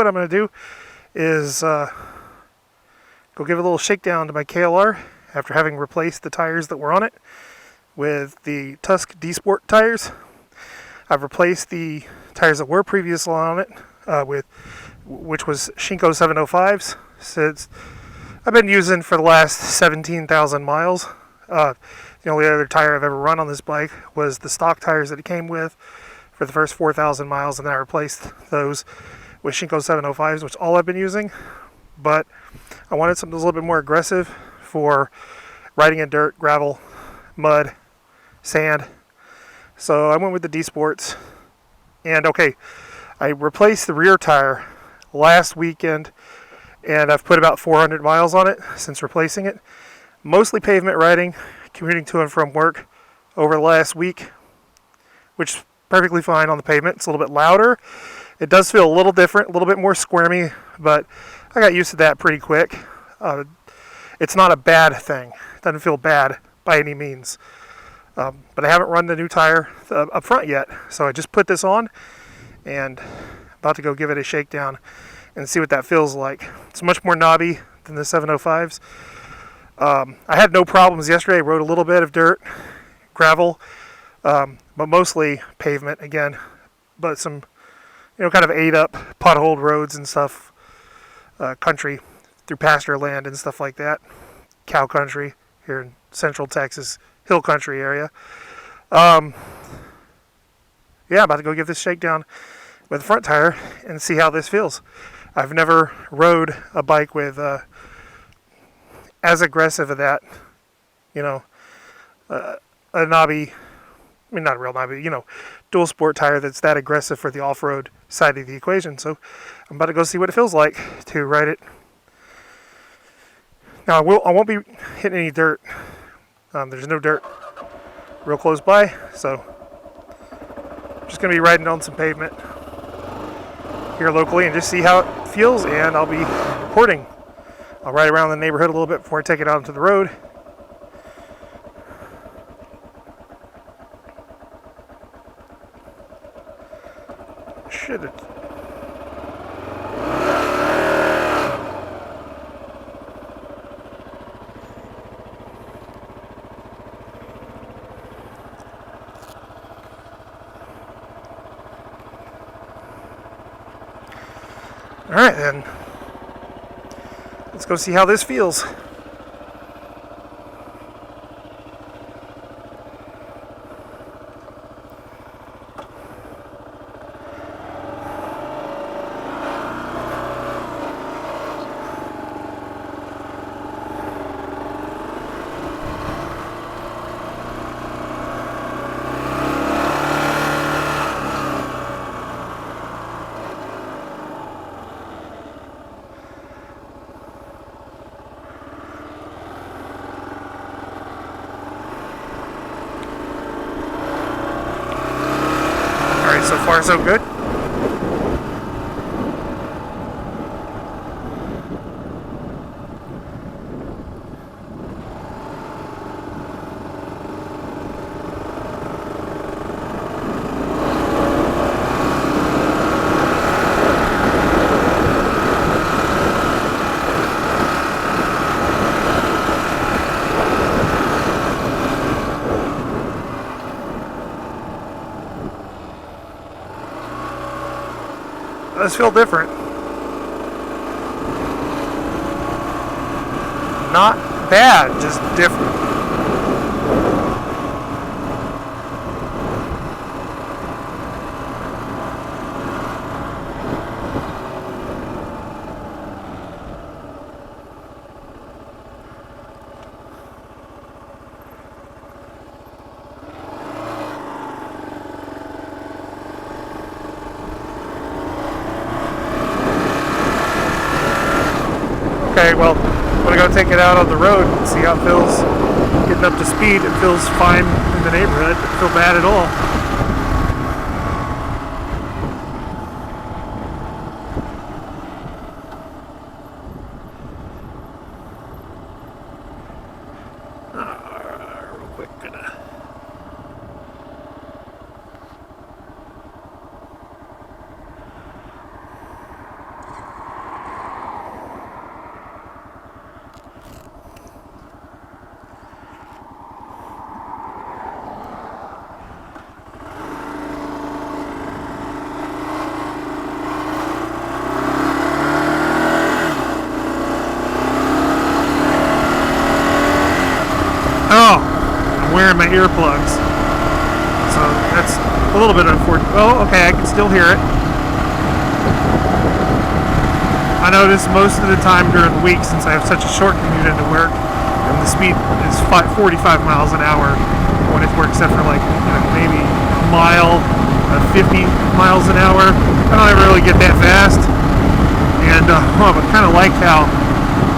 what I'm going to do is go give a little shakedown to my KLR after having replaced the tires that were on it with the Tusk D-Sport tires. I've replaced the tires that were previously on it which was Shinko 705s. Since I've been using for the last 17,000 miles. The only other tire I've ever run on this bike was the stock tires that it came with for the first 4,000 miles, and then I replaced those with Shinko 705s, which is all I've been using. But I wanted something that's a little bit more aggressive for riding in dirt, gravel, mud, sand. So I went with the D-Sports. And okay, I replaced the rear tire last weekend, and I've put about 400 miles on it since replacing it. Mostly pavement riding, commuting to and from work over the last week, which is perfectly fine on the pavement. It's a little bit louder. It does feel a little different, a little bit more squirmy, but I got used to that pretty quick. It's not a bad thing. It doesn't feel bad by any means. But I haven't run the new tire up front yet, so I just put this on and about to go give it a shakedown and see what that feels like. It's much more knobby than the 705s. I had no problems yesterday. I rode a little bit of dirt, gravel, but mostly pavement again. But some, kind of ate up potholed roads and stuff, country through pasture land and stuff like that. Cow country here in central Texas, hill country area. About to go give this shakedown with the front tire and see how this feels. I've never rode a bike with as aggressive of that, a knobby, not a real knobby, dual sport tire that's that aggressive for the off-road side of the equation. So I'm about to go see what it feels like to ride it. Now I won't be hitting any dirt. There's no dirt real close by, so I'm just going to be riding on some pavement here locally and just see how it feels, and I'll be reporting. I'll ride around the neighborhood a little bit before I take it out onto the road. Shit. Alright then, let's go see how this feels. So far, so good. Does feel different. Not bad, just different. Okay, well, I'm going to go take it out on the road and see how it feels. Getting up to speed, it feels fine in the neighborhood. It doesn't feel bad at all. Real quick, Oh, I'm wearing my earplugs. So that's a little bit unfortunate. Oh, okay, I can still hear it. I notice most of the time during the week, since I have such a short commute into work, and the speed is 45 miles an hour when it works, except for like maybe a mile, 50 miles an hour. I don't ever really get that fast. And I kind of like how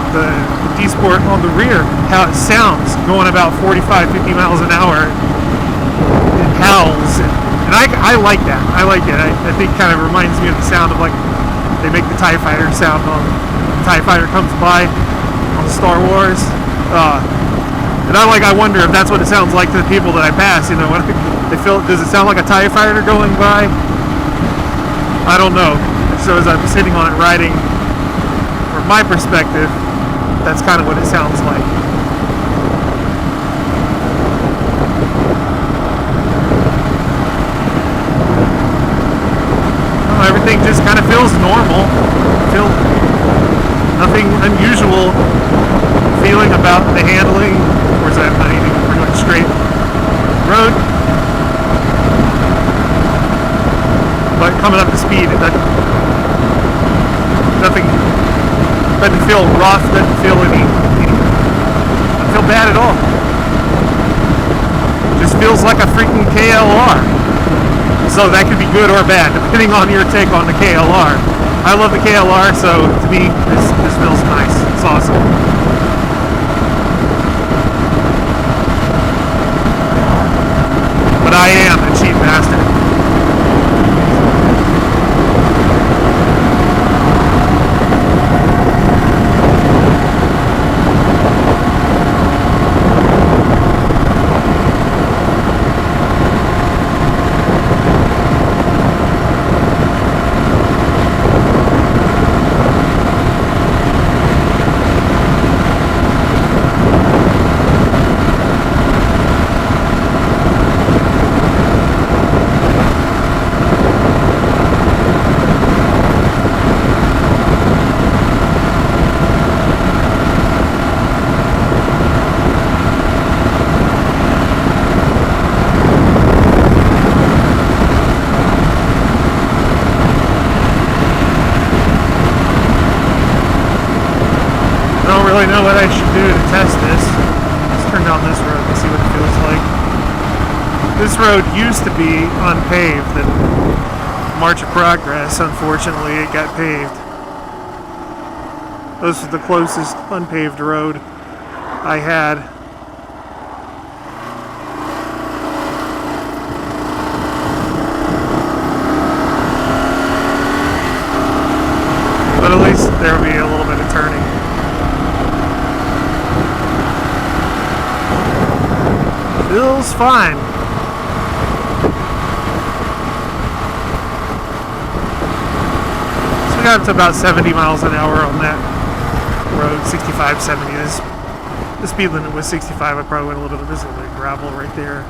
the D-Sport on the rear, how it sounds going about 45, 50 miles an hour. It howls, and I like that. I like it. I think it kind of reminds me of the sound of like they make the TIE Fighter sound on the TIE Fighter comes by on Star Wars. And I wonder if that's what it sounds like to the people that I pass. You know, when they feel, does it sound like a TIE Fighter going by? I don't know. So as I'm sitting on it riding, from my perspective, that's kind of what it sounds like. Everything just kind of feels normal. Nothing unusual feeling about the handling. Of course, I'm not even pretty much straight road. But coming up to speed, nothing doesn't feel rough, doesn't feel doesn't feel bad at all. Just feels like a freaking KLR. So that could be good or bad, depending on your take on the KLR. I love the KLR, so to me, this feels nice. It's awesome. But I am a cheap bastard. I don't really know what I should do to test this. Let's turn down this road and see what it feels like. This road used to be unpaved, and March of Progress, unfortunately, it got paved. This is the closest unpaved road I had. But at least there will be a little bit of turning. Feels fine. So we got up to about 70 miles an hour on that road, 65, 70. The speed limit was 65. I probably went a little bit. There's a little bit of gravel right there.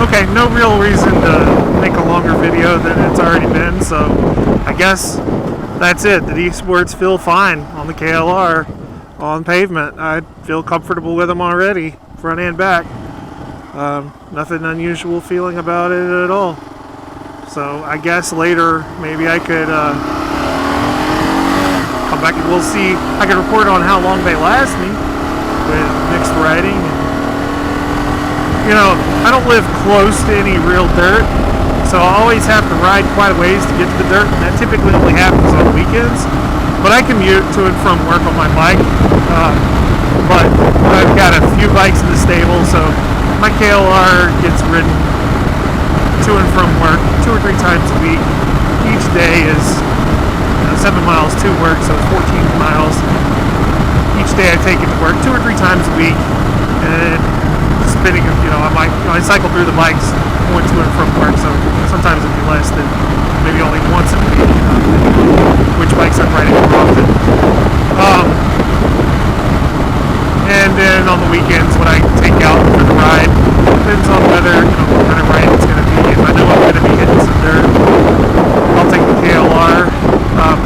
Okay, no real reason to make a longer video than it's already been, so I guess that's it. The D-Sports feel fine on the KLR on pavement. I feel comfortable with them already, front and back. Nothing unusual feeling about it at all. So I guess later maybe I could come back and we'll see. I can report on how long they last me with mixed riding. You know, I don't live close to any real dirt, so I always have to ride quite a ways to get to the dirt, and that typically only happens on weekends. but I commute to and from work on my bike. But I've got a few bikes in the stable, so my KLR gets ridden to and from work 2 or 3 times a week. Each day is 7 miles to work, so it's 14 miles. Each day I take it to work 2 or 3 times a week, and spinning, I cycle through the bikes going to and from work, so sometimes it'll be less than maybe only once a week, which bikes I'm riding more often. And then on the weekends when I take out for the ride, depends on whether, what kind of ride it's going to be. If I know I'm going to be hitting some dirt, I'll take the KLR,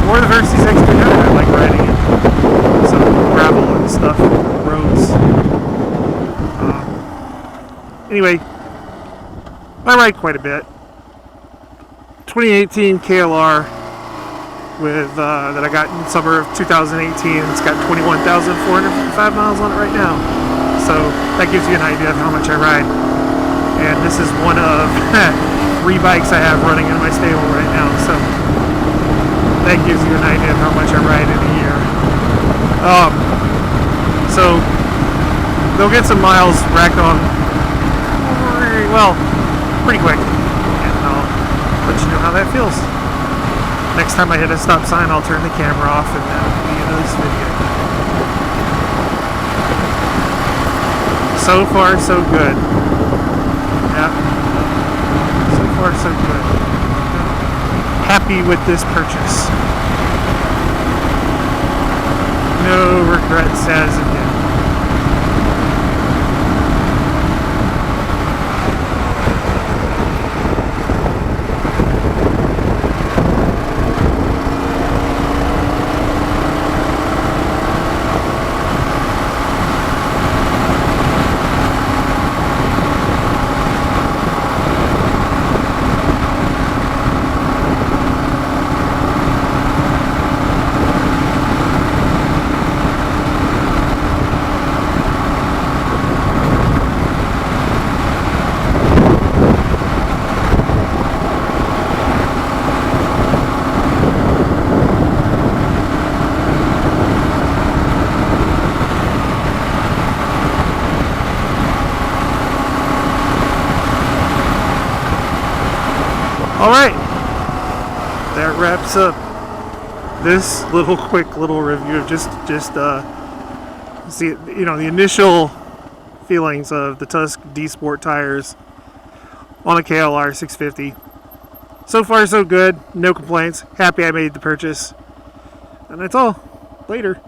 or the Versys X300. I like riding it. Some gravel and stuff, roads. Anyway, I ride quite a bit. 2018 KLR with that I got in the summer of 2018. It's got 21,455 miles on it right now. So that gives you an idea of how much I ride. And this is one of 3 bikes I have running in my stable right now. So that gives you an idea of how much I ride in a year. So they'll get some miles racked on pretty quick, and I'll let you know how that feels. Next time I hit a stop sign, I'll turn the camera off, and that'll be the end of this video. So far, so good. Yeah. So far, so good. Happy with this purchase. No regrets as of yet. Alright, that wraps up this quick little review of just see, the initial feelings of the Tusk D-Sport tires on a KLR 650. So far so good, no complaints, happy I made the purchase, and that's all. Later.